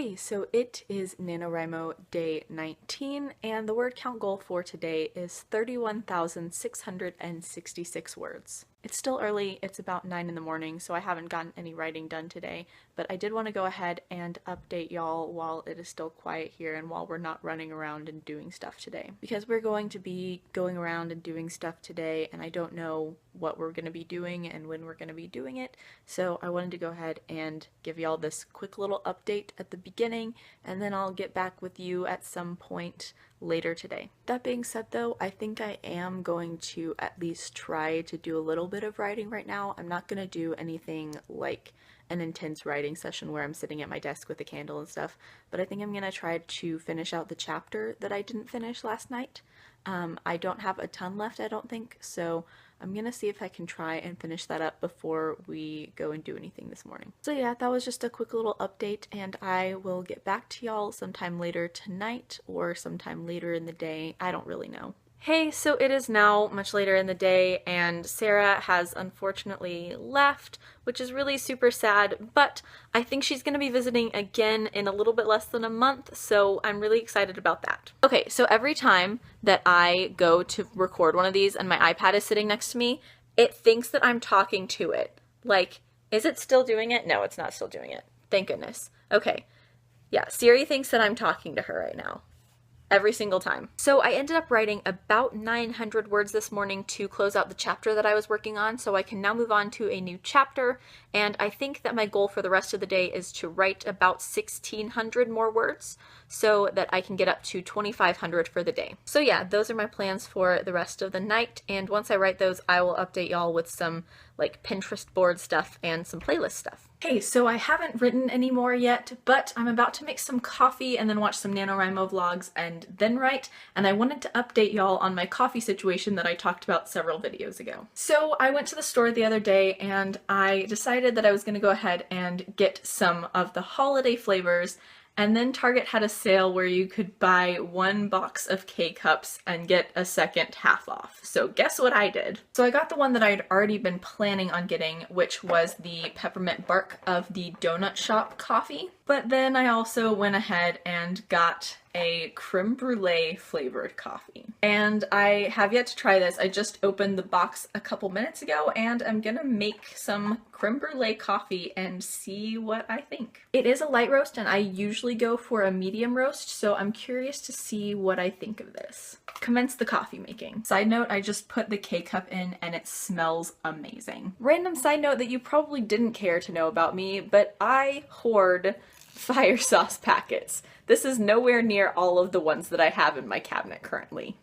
Hey, so it is NaNoWriMo day 19, and the word count goal for today is 31,666 words. It's still early, it's about 9 in the morning, so I haven't gotten any writing done today, but I did want to go ahead and update y'all while it is still quiet here and while we're not running around and doing stuff today. Because we're going to be going around and doing stuff today, and I don't know what we're going to be doing and when we're going to be doing it, so I wanted to go ahead and give y'all this quick little update at the beginning, and then I'll get back with you at some point later today. That being said though, I think I am going to at least try to do a little bit of writing right now. I'm not going to do anything like an intense writing session where I'm sitting at my desk with a candle and stuff, but I think I'm going to try to finish out the chapter that I didn't finish last night. I don't have a ton left, I don't think, so I'm gonna see if I can try and finish that up before we go and do anything this morning. So yeah, that was just a quick little update, and I will get back to y'all sometime later tonight or sometime later in the day. I don't really know. Hey, so it is now much later in the day, and Sarah has unfortunately left, which is really super sad, but I think she's going to be visiting again in a little bit less than a month, so I'm really excited about that. Okay, so every time that I go to record one of these and my iPad is sitting next to me, it thinks that I'm talking to it. Like, is it still doing it? No, it's not still doing it. Thank goodness. Okay, yeah, Siri thinks that I'm talking to her right now. Every single time. So I ended up writing about 900 words this morning to close out the chapter that I was working on, so I can now move on to a new chapter, and I think that my goal for the rest of the day is to write about 1,600 more words so that I can get up to 2,500 for the day. So yeah, those are my plans for the rest of the night, and once I write those, I will update y'all with some like Pinterest board stuff and some playlist stuff. Hey, so I haven't written any more yet, but I'm about to make some coffee and then watch some NaNoWriMo vlogs and then write, and I wanted to update y'all on my coffee situation that I talked about several videos ago. So I went to the store the other day and I decided that I was going to go ahead and get some of the holiday flavors, and then Target had a sale where you could buy one box of K-Cups and get a second half off. So guess what I did? So I got the one that I had already been planning on getting, which was the peppermint bark of the Donut Shop coffee. But then I also went ahead and got a creme brulee flavored coffee. And I have yet to try this. I just opened the box a couple minutes ago and I'm gonna make some creme brulee coffee and see what I think. It is a light roast and I usually go for a medium roast, so I'm curious to see what I think of this. Commence the coffee making. Side note, I just put the K-Cup in and it smells amazing. Random side note that you probably didn't care to know about me, but I hoard fire sauce packets. This is nowhere near all of the ones that I have in my cabinet currently.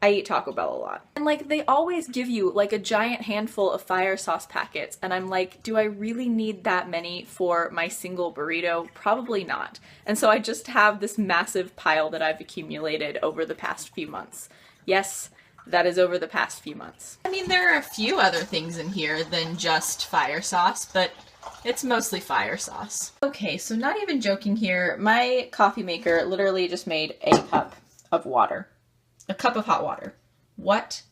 I eat Taco Bell a lot. And like, they always give you like a giant handful of fire sauce packets, and I'm like, do I really need that many for my single burrito? Probably not. And so I just have this massive pile that I've accumulated over the past few months. Yes, that is over the past few months. I mean, there are a few other things in here than just fire sauce, but it's mostly fire sauce. Okay, so not even joking here, my coffee maker literally just made a cup of water. A cup of hot water. What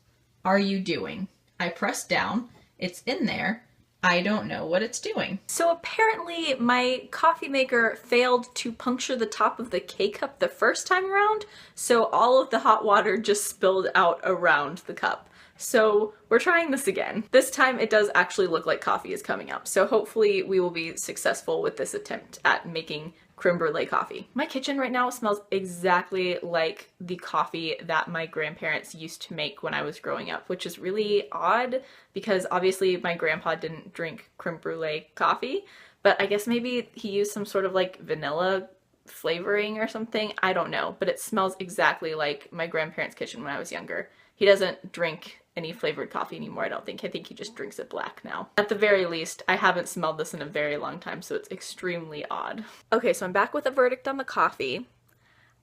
are you doing? I pressed down, it's in there, I don't know what it's doing. So apparently my coffee maker failed to puncture the top of the K-Cup the first time around, so all of the hot water just spilled out around the cup. So we're trying this again. This time it does actually look like coffee is coming out, so hopefully we will be successful with this attempt at making creme brulee coffee. My kitchen right now smells exactly like the coffee that my grandparents used to make when I was growing up, which is really odd because obviously my grandpa didn't drink creme brulee coffee, but I guess maybe he used some sort of like vanilla flavoring or something. I don't know, but it smells exactly like my grandparents' kitchen when I was younger. He doesn't drink any flavored coffee anymore, I don't think. I think he just drinks it black now. At the very least, I haven't smelled this in a very long time, so it's extremely odd. Okay, so I'm back with a verdict on the coffee.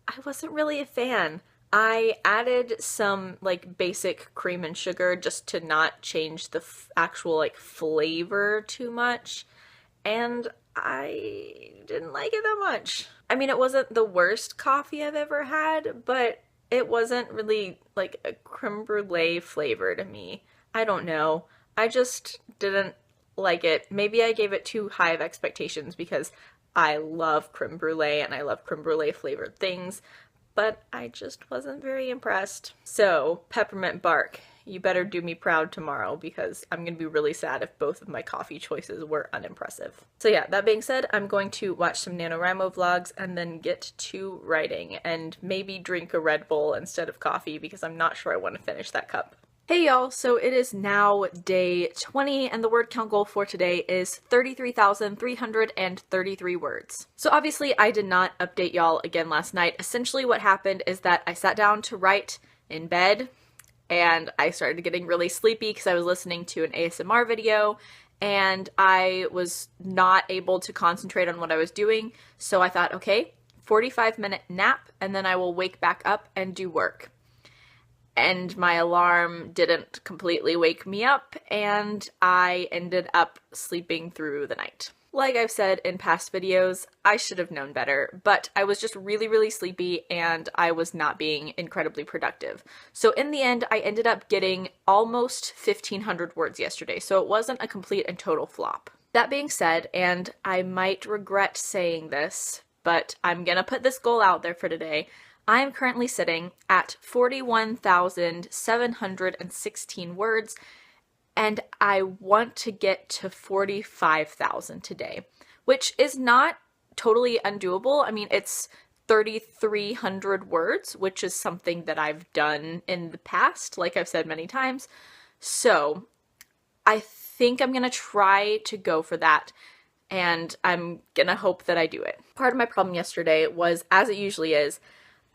I wasn't really a fan. I added some like basic cream and sugar just to not change the actual like flavor too much, and I didn't like it that much. I mean, it wasn't the worst coffee I've ever had, but it wasn't really like a creme brulee flavor to me. I don't know. I just didn't like it. Maybe I gave it too high of expectations because I love creme brulee and I love creme brulee flavored things, but I just wasn't very impressed. So, peppermint bark, you better do me proud tomorrow because I'm going to be really sad if both of my coffee choices were unimpressive. So yeah, that being said, I'm going to watch some NaNoWriMo vlogs and then get to writing and maybe drink a Red Bull instead of coffee because I'm not sure I want to finish that cup. Hey y'all, so it is now day 20 and the word count goal for today is 33,333 words. So obviously I did not update y'all again last night. Essentially what happened is that I sat down to write in bed and I started getting really sleepy because I was listening to an ASMR video and I was not able to concentrate on what I was doing. So I thought, okay, 45-minute nap and then I will wake back up and do work. And my alarm didn't completely wake me up, and I ended up sleeping through the night. Like I've said in past videos, I should have known better, but I was just really sleepy and I was not being incredibly productive. So in the end, I ended up getting almost 1,500 words yesterday, so it wasn't a complete and total flop. That being said, and I might regret saying this, but I'm gonna put this goal out there for today, I am currently sitting at 41,716 words, and I want to get to 45,000 today, which is not totally undoable. I mean, it's 3,300 words, which is something that I've done in the past, like I've said many times. So I think I'm gonna try to go for that, and I'm gonna hope that I do it. Part of my problem yesterday was, as it usually is,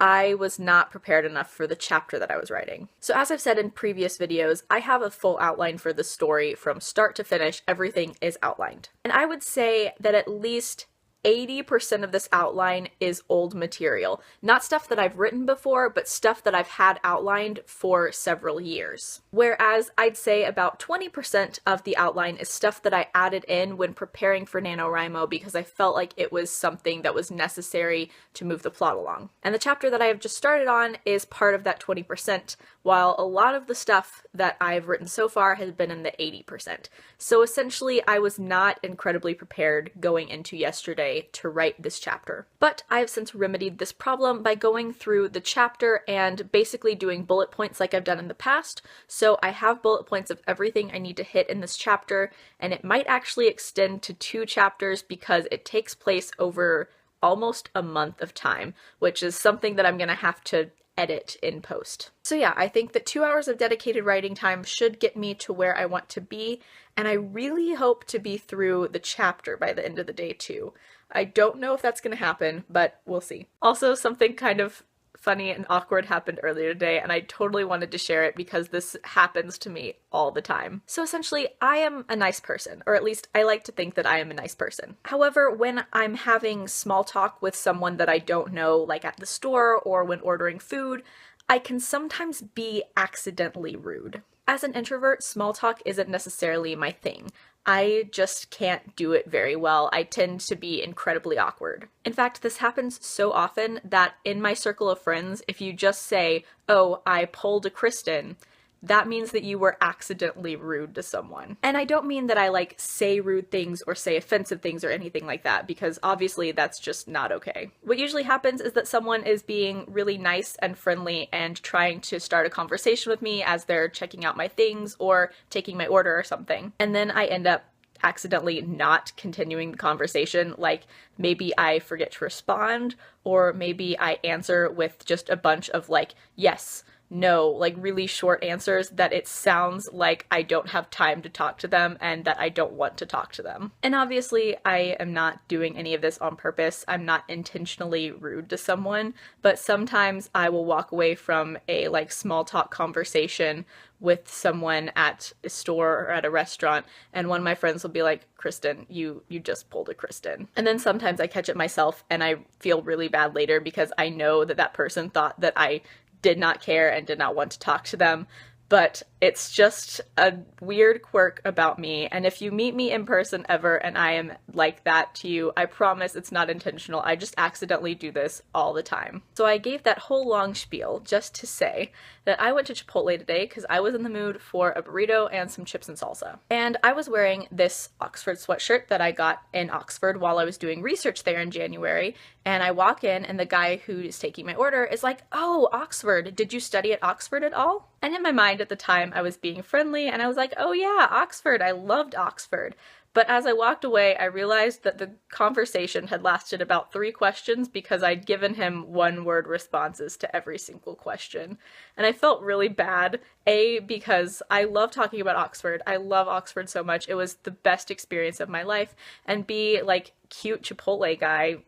I was not prepared enough for the chapter that I was writing. So as I've said in previous videos, I have a full outline for the story from start to finish. Everything is outlined. And I would say that at least 80% of this outline is old material. Not stuff that I've written before, but stuff that I've had outlined for several years. Whereas I'd say about 20% of the outline is stuff that I added in when preparing for NaNoWriMo because I felt like it was something that was necessary to move the plot along. And the chapter that I have just started on is part of that 20%, while a lot of the stuff that I've written so far has been in the 80%. So essentially, I was not incredibly prepared going into yesterday to write this chapter. But I have since remedied this problem by going through the chapter and basically doing bullet points like I've done in the past. So I have bullet points of everything I need to hit in this chapter, and it might actually extend to 2 chapters because it takes place over almost a month of time, which is something that I'm gonna have to edit in post. So yeah, I think that 2 hours of dedicated writing time should get me to where I want to be, and I really hope to be through the chapter by the end of the day too. I don't know if that's gonna happen, but we'll see. Also, something kind of funny and awkward happened earlier today, and I totally wanted to share it because this happens to me all the time. So essentially, I am a nice person, or at least I like to think that I am a nice person. However, when I'm having small talk with someone that I don't know, like at the store or when ordering food, I can sometimes be accidentally rude. As an introvert, small talk isn't necessarily my thing. I just can't do it very well. I tend to be incredibly awkward. In fact, this happens so often that in my circle of friends, if you just say, "Oh, I pulled a Kristen," that means that you were accidentally rude to someone. And I don't mean that I like say rude things or say offensive things or anything like that, because obviously that's just not okay. What usually happens is that someone is being really nice and friendly and trying to start a conversation with me as they're checking out my things or taking my order or something. And then I end up accidentally not continuing the conversation, like maybe I forget to respond, or maybe I answer with just a bunch of like, yes, no, like really short answers that it sounds like I don't have time to talk to them and that I don't want to talk to them. And obviously I am not doing any of this on purpose. I'm not intentionally rude to someone, but sometimes I will walk away from a like small talk conversation with someone at a store or at a restaurant, and one of my friends will be like, "Kristen, you just pulled a Kristen." And then sometimes I catch it myself and I feel really bad later because I know that that person thought that I did not care and did not want to talk to them, but it's just a weird quirk about me. And if you meet me in person ever and I am like that to you, I promise it's not intentional. I just accidentally do this all the time. So I gave that whole long spiel just to say that I went to Chipotle today because I was in the mood for a burrito and some chips and salsa. And I was wearing this Oxford sweatshirt that I got in Oxford while I was doing research there in January. And I walk in and the guy who is taking my order is like, "Oh, Oxford, did you study at Oxford at all?" And in my mind at the time, I was being friendly and I was like, "Oh yeah, Oxford, I loved Oxford." But as I walked away, I realized that the conversation had lasted about 3 questions because I'd given him one-word responses to every single question. And I felt really bad, A, because I love talking about Oxford. I love Oxford so much. It was the best experience of my life. And B, like, cute Chipotle guy,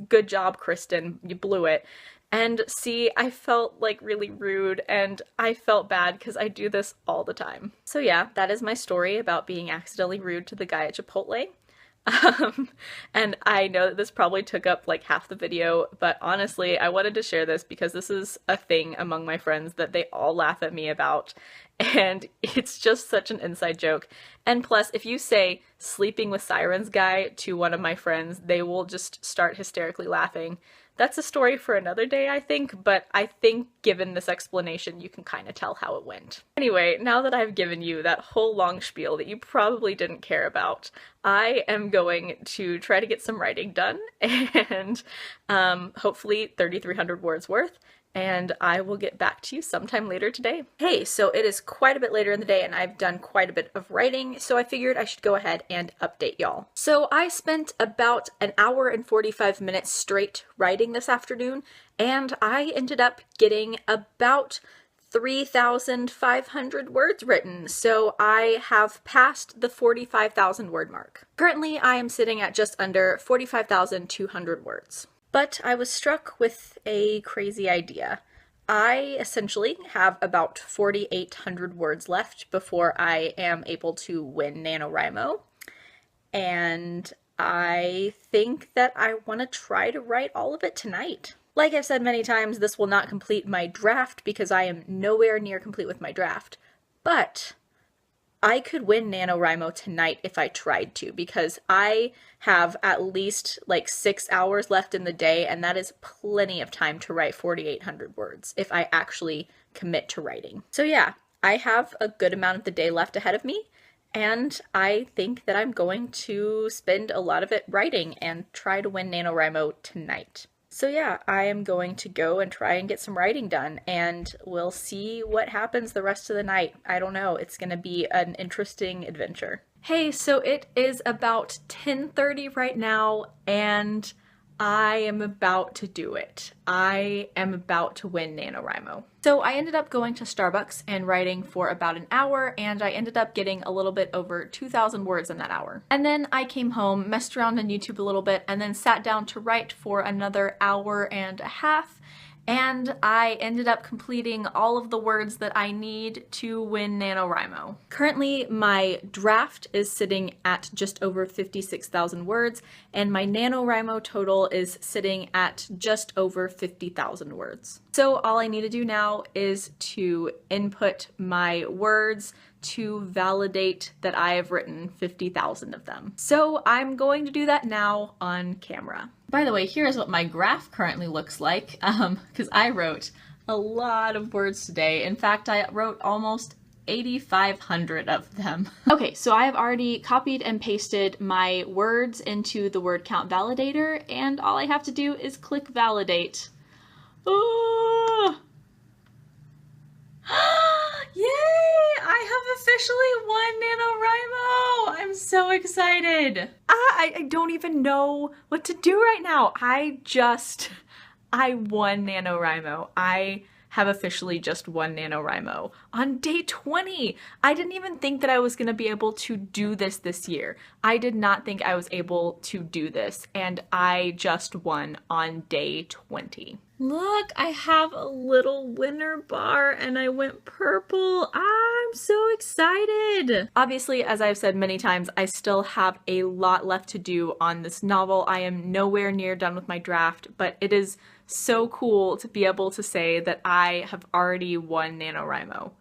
good job, Kristen, you blew it. And C, I felt like really rude and I felt bad because I do this all the time. So yeah, that is my story about being accidentally rude to the guy at Chipotle. And I know that this probably took up like half the video, but honestly, I wanted to share this because this is a thing among my friends that they all laugh at me about. And it's just such an inside joke. And plus, if you say "sleeping with sirens guy" to one of my friends, they will just start hysterically laughing. That's a story for another day, I think, but I think given this explanation, you can kind of tell how it went. Anyway, now that I've given you that whole long spiel that you probably didn't care about, I am going to try to get some writing done and hopefully 3,300 words worth. And I will get back to you sometime later today. Hey, so it is quite a bit later in the day and I've done quite a bit of writing, so I figured I should go ahead and update y'all. So I spent about an hour and 45 minutes straight writing this afternoon, and I ended up getting about 3,500 words written, so I have passed the 45,000 word mark. Currently, I am sitting at just under 45,200 words. But I was struck with a crazy idea. I essentially have about 4,800 words left before I am able to win NaNoWriMo. And I think that I want to try to write all of it tonight. Like I've said many times, this will not complete my draft because I am nowhere near complete with my draft. But I could win NaNoWriMo tonight if I tried to, because I have at least like 6 hours left in the day, and that is plenty of time to write 4,800 words if I actually commit to writing. So yeah, I have a good amount of the day left ahead of me, and I think that I'm going to spend a lot of it writing and try to win NaNoWriMo tonight. So yeah, I am going to go and try and get some writing done, and we'll see what happens the rest of the night. I don't know, it's gonna be an interesting adventure. Hey, so it is about 10:30 right now, and I am about to do it. I am about to win NaNoWriMo. So I ended up going to Starbucks and writing for about an hour, and I ended up getting a little bit over 2,000 words in that hour. And then I came home, messed around on YouTube a little bit, and then sat down to write for another hour and a half. And I ended up completing all of the words that I need to win NaNoWriMo. Currently, my draft is sitting at just over 56,000 words, and my NaNoWriMo total is sitting at just over 50,000 words. So all I need to do now is to input my words to validate that I have written 50,000 of them. So I'm going to do that now on camera. By the way, here's what my graph currently looks like, because I wrote a lot of words today. In fact, I wrote almost 8,500 of them. Okay, so I have already copied and pasted my words into the word count validator, and all I have to do is click validate. Oh! Yay! I have officially won NaNoWriMo! I'm so excited! I don't even know what to do right now. I won NaNoWriMo. I have officially just won NaNoWriMo on day 20. I didn't even think that I was going to be able to do this year. I did not think I was able to do this, and I just won on day 20. Look, I have a little winner bar and I went purple. I'm so excited. Obviously, as I've said many times, I still have a lot left to do on this novel. I am nowhere near done with my draft, but it is so cool to be able to say that I have already won NaNoWriMo.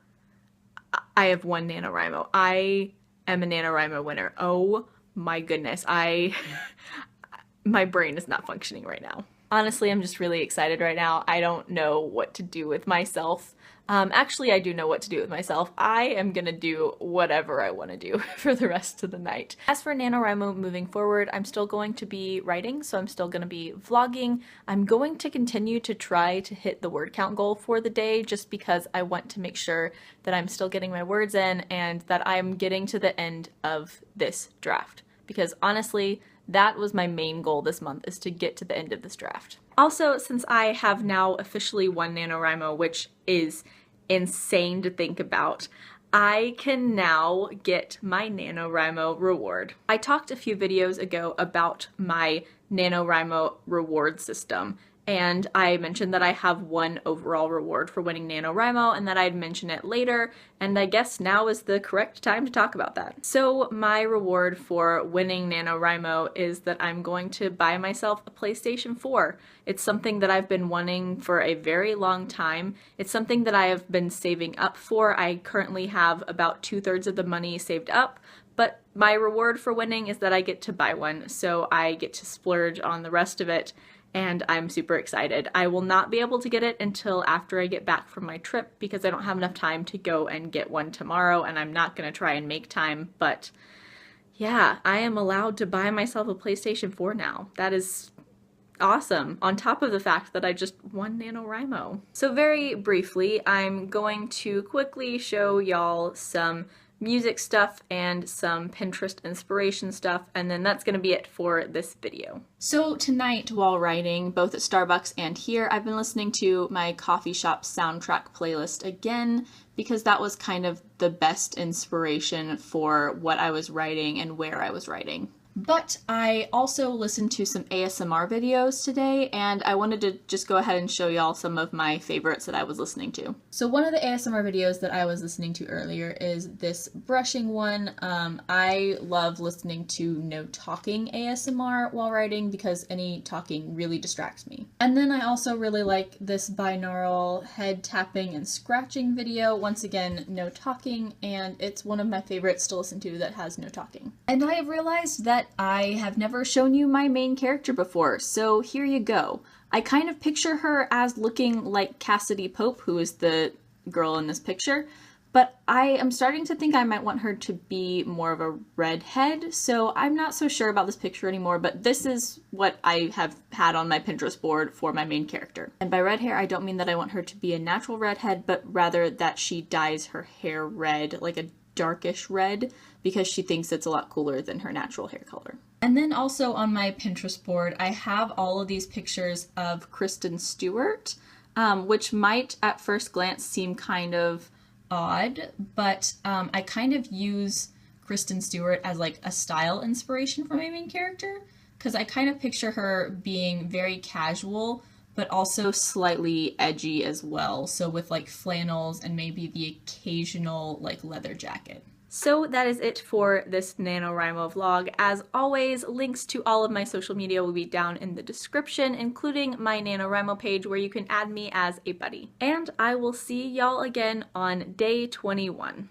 I have one NaNoWriMo. I am a NaNoWriMo winner. Oh my goodness. My brain is not functioning right now. Honestly, I'm just really excited right now. I don't know what to do with myself. Actually, I do know what to do with myself. I am gonna do whatever I want to do for the rest of the night. As for NaNoWriMo moving forward, I'm still going to be writing, so I'm still gonna be vlogging. I'm going to continue to try to hit the word count goal for the day just because I want to make sure that I'm still getting my words in and that I'm getting to the end of this draft. Because honestly, that was my main goal this month, is to get to the end of this draft. Also, since I have now officially won NaNoWriMo, which is insane to think about, I can now get my NaNoWriMo reward. I talked a few videos ago about my NaNoWriMo reward system, and I mentioned that I have one overall reward for winning NaNoWriMo and that I'd mention it later, and I guess now is the correct time to talk about that. So my reward for winning NaNoWriMo is that I'm going to buy myself a PlayStation 4. It's something that I've been wanting for a very long time. It's something that I have been saving up for. I currently have about 2/3 of the money saved up, but my reward for winning is that I get to buy one, so I get to splurge on the rest of it, and I'm super excited. I will not be able to get it until after I get back from my trip because I don't have enough time to go and get one tomorrow, and I'm not going to try and make time, but yeah, I am allowed to buy myself a PlayStation 4 now. That is awesome, on top of the fact that I just won NaNoWriMo. So very briefly, I'm going to quickly show y'all some music stuff and some Pinterest inspiration stuff, and then that's gonna be it for this video. So tonight while writing, both at Starbucks and here, I've been listening to my coffee shop soundtrack playlist again because that was kind of the best inspiration for what I was writing and where I was writing. But I also listened to some ASMR videos today, and I wanted to just go ahead and show y'all some of my favorites that I was listening to. So one of the ASMR videos that I was listening to earlier is this brushing one. I love listening to no talking ASMR while writing because any talking really distracts me. And then I also really like this binaural head tapping and scratching video. Once again, no talking, and it's one of my favorites to listen to that has no talking. And I have realized that I have never shown you my main character before, so here you go. I kind of picture her as looking like Cassidy Pope, who is the girl in this picture, but I am starting to think I might want her to be more of a redhead, so I'm not so sure about this picture anymore, but this is what I have had on my Pinterest board for my main character. And by red hair, I don't mean that I want her to be a natural redhead, but rather that she dyes her hair red, like a darkish red, because she thinks it's a lot cooler than her natural hair color. And then also on my Pinterest board, I have all of these pictures of Kristen Stewart, which might at first glance seem kind of odd, but I kind of use Kristen Stewart as like a style inspiration for my main character, because I kind of picture her being very casual, but also slightly edgy as well. So with like flannels and maybe the occasional like leather jacket. So that is it for this NaNoWriMo vlog. As always, links to all of my social media will be down in the description, including my NaNoWriMo page where you can add me as a buddy. And I will see y'all again on day 21.